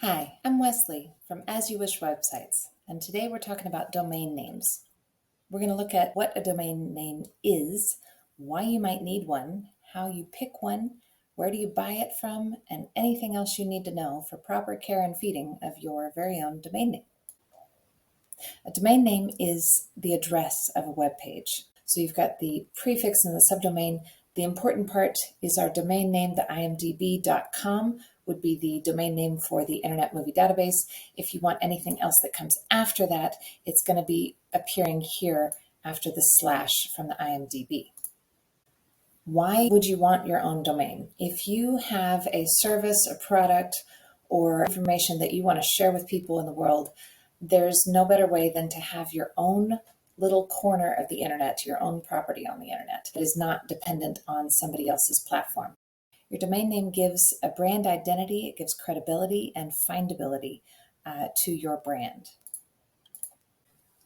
Hi, I'm Wesley from As You Wish Websites, and today we're talking about domain names. We're going to look at what a domain name is, why you might need one, how you pick one, where do you buy it from, and anything else you need to know for proper care and feeding of your very own domain name. A domain name is the address of a web page. So you've got the prefix and the subdomain. The important part is our domain name, the imdb.com would be the domain name for the Internet Movie Database. If you want anything else that comes after that, it's going to be appearing here after the slash from the IMDb. Why would you want your own domain? If you have a service, a product, or information that you want to share with people in the world, there's no better way than to have your own little corner of the internet, your own property on the internet. It is not dependent on somebody else's platform. Your domain name gives a brand identity, it gives credibility and findability to your brand.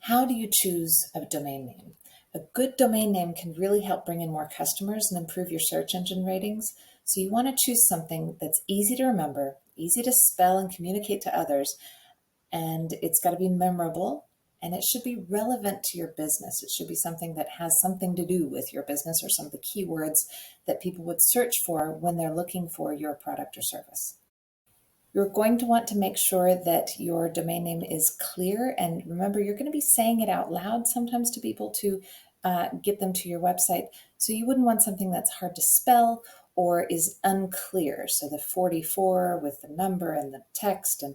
How do you choose a domain name? A good domain name can really help bring in more customers and improve your search engine ratings. So you want to choose something that's easy to remember, easy to spell and communicate to others, and it's got to be memorable, and it should be relevant to your business. It should be something that has something to do with your business or some of the keywords that people would search for when they're looking for your product or service. You're going to want to make sure that your domain name is clear, and remember, you're going to be saying it out loud sometimes to people to get them to your website. So you wouldn't want something that's hard to spell or is unclear. So the 44 with the number and the text, and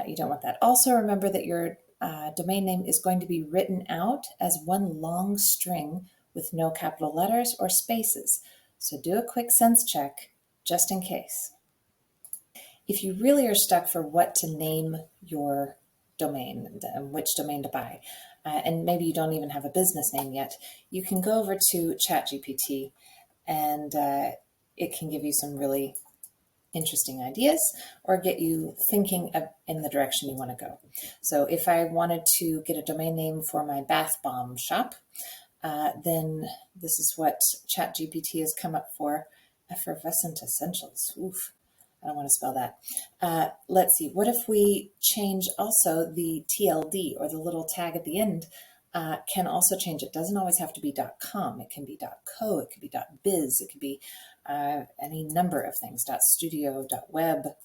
you don't want that. Also, remember that your domain name is going to be written out as one long string with no capital letters or spaces. So do a quick sense check just in case. If you really are stuck for what to name your domain and which domain to buy, and maybe you don't even have a business name yet, you can go over to ChatGPT and it can give you some really interesting ideas or get you thinking in the direction you want to go. So if I wanted to get a domain name for my bath bomb shop, then this is what ChatGPT has come up for. Effervescent Essentials. Oof, I don't want to spell that. Let's see. What if we change also the TLD, or the little tag at the end, can also change. It doesn't always have to be .com. It can be .co. It could be .biz. It could be any number of things. .studio, .web.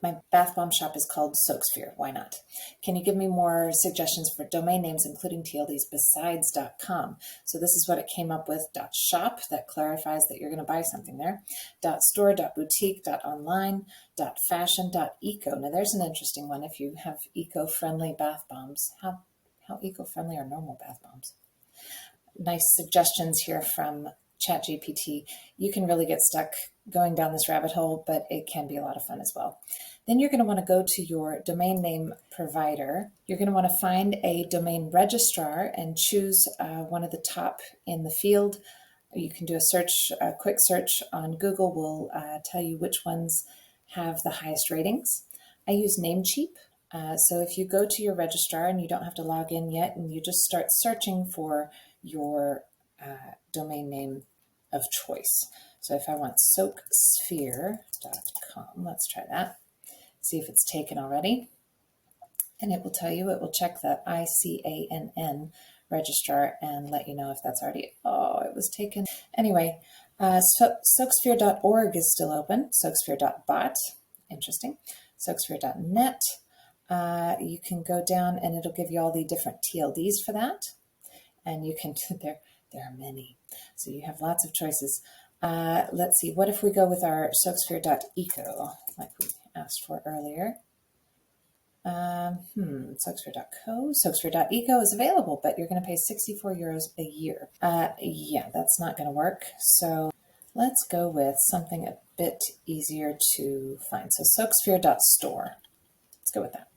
My bath bomb shop is called Soapsphere. Why not? Can you give me more suggestions for domain names, including TLDs, besides .com? So this is what it came up with. .shop, that clarifies that you're going to buy something there. .store, .boutique, .online, .fashion, .eco. Now there's an interesting one. If you have eco-friendly bath bombs, how eco-friendly are normal bath bombs? Nice suggestions here from ChatGPT. You can really get stuck going down this rabbit hole, but it can be a lot of fun as well. Then you're going to want to go to your domain name provider. You're going to want to find a domain registrar and choose one of the top in the field. You can do a quick search on Google will tell you which ones have the highest ratings. I use Namecheap. So if you go to your registrar and you don't have to log in yet, and you just start searching for your domain name of choice. So if I want soapsphere.com, let's try that. See if it's taken already. And it will tell you, it will check the ICANN registrar and let you know if that's already, it was taken. Anyway, soapsphere.org is still open. Soapsphere.bot, interesting. Soapsphere.net. You can go down and it'll give you all the different TLDs for that. And you can, there are many. So you have lots of choices. Let's see, what if we go with our soapsphere.eco, like we asked for earlier? Soapsphere.co, soapsphere.eco is available, but you're going to pay 64 euros a year. Yeah, that's not going to work. So let's go with something a bit easier to find. So soapsphere.store, let's go with that.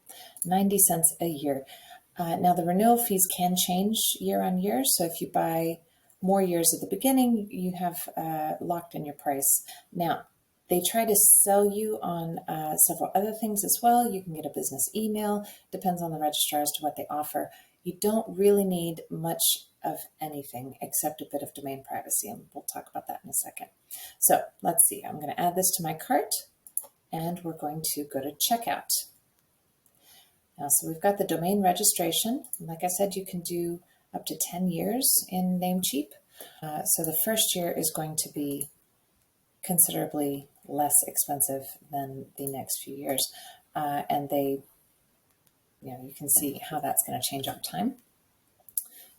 90 cents a year. Now the renewal fees can change year on year. So if you buy more years at the beginning, you have locked in your price. Now, they try to sell you on several other things as well. You can get a business email, depends on the registrar as to what they offer. You don't really need much of anything except a bit of domain privacy, and we'll talk about that in a second. So let's see, I'm going to add this to my cart. and we're going to go to checkout. Now, so we've got the domain registration. Like I said, you can do up to 10 years in Namecheap. So the first year is going to be considerably less expensive than the next few years. And you can see how that's going to change over time.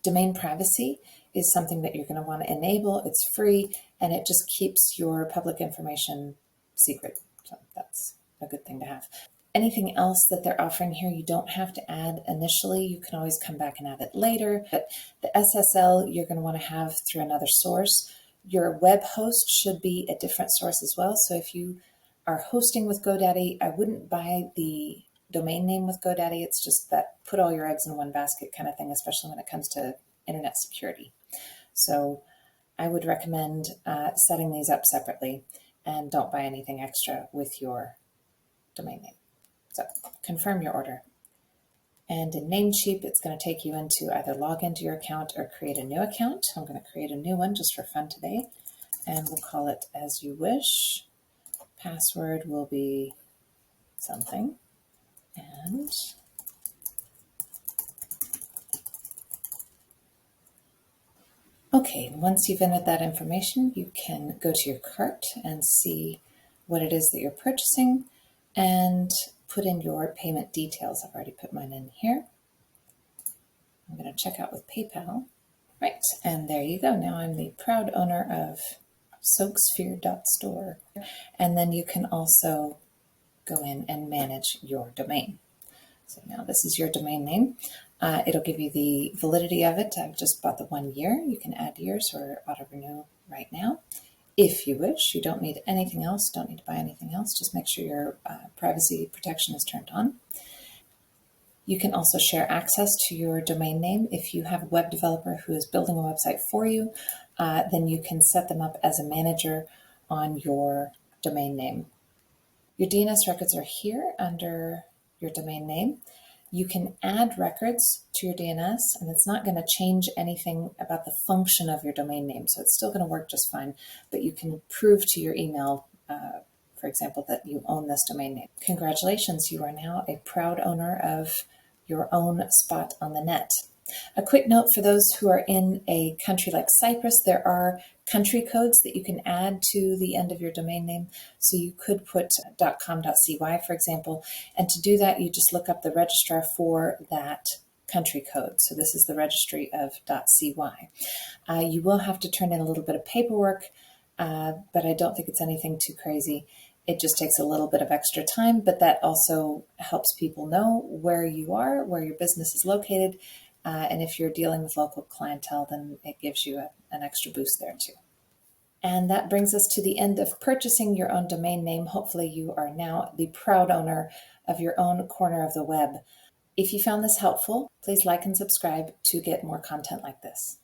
Domain privacy is something that you're going to want to enable. It's free, and it just keeps your public information secret. So that's a good thing to have. Anything else that they're offering here, you don't have to add initially. You can always come back and add it later. But the SSL, you're going to want to have through another source. Your web host should be a different source as well. So if you are hosting with GoDaddy, I wouldn't buy the domain name with GoDaddy. It's just that put all your eggs in one basket kind of thing, especially when it comes to internet security. So I would recommend setting these up separately, and don't buy anything extra with your domain name. So confirm your order. And in Namecheap, it's going to take you into either log into your account or create a new account. I'm going to create a new one just for fun today, and we'll call it As You Wish. Password will be something. And okay, once you've entered that information, you can go to your cart and see what it is that you're purchasing and put in your payment details. I've already put mine in here. I'm going to check out with PayPal. Right, and there you go. Now I'm the proud owner of soapsphere.store. And then you can also go in and manage your domain. So now this is your domain name. It'll give you the validity of it. I've just bought the 1 year. You can add years or auto renew right now if you wish. You don't need anything else. Don't need to buy anything else. Just make sure your privacy protection is turned on. You can also share access to your domain name. If you have a web developer who is building a website for you, then you can set them up as a manager on your domain name. Your DNS records are here under your domain name. You can add records to your DNS, and it's not going to change anything about the function of your domain name. So it's still going to work just fine, but you can prove to your email, for example, that you own this domain name. Congratulations, you are now a proud owner of your own spot on the net. A quick note for those who are in a country like Cyprus, there are country codes that you can add to the end of your domain name. So you could put .com.cy, for example, and to do that, you just look up the registrar for that country code. So this is the registry of .cy. You will have to turn in a little bit of paperwork, but I don't think it's anything too crazy. It just takes a little bit of extra time, but that also helps people know where you are, where your business is located. And if you're dealing with local clientele, then it gives you an extra boost there too. And that brings us to the end of purchasing your own domain name. Hopefully you are now the proud owner of your own corner of the web. If you found this helpful, please like and subscribe to get more content like this.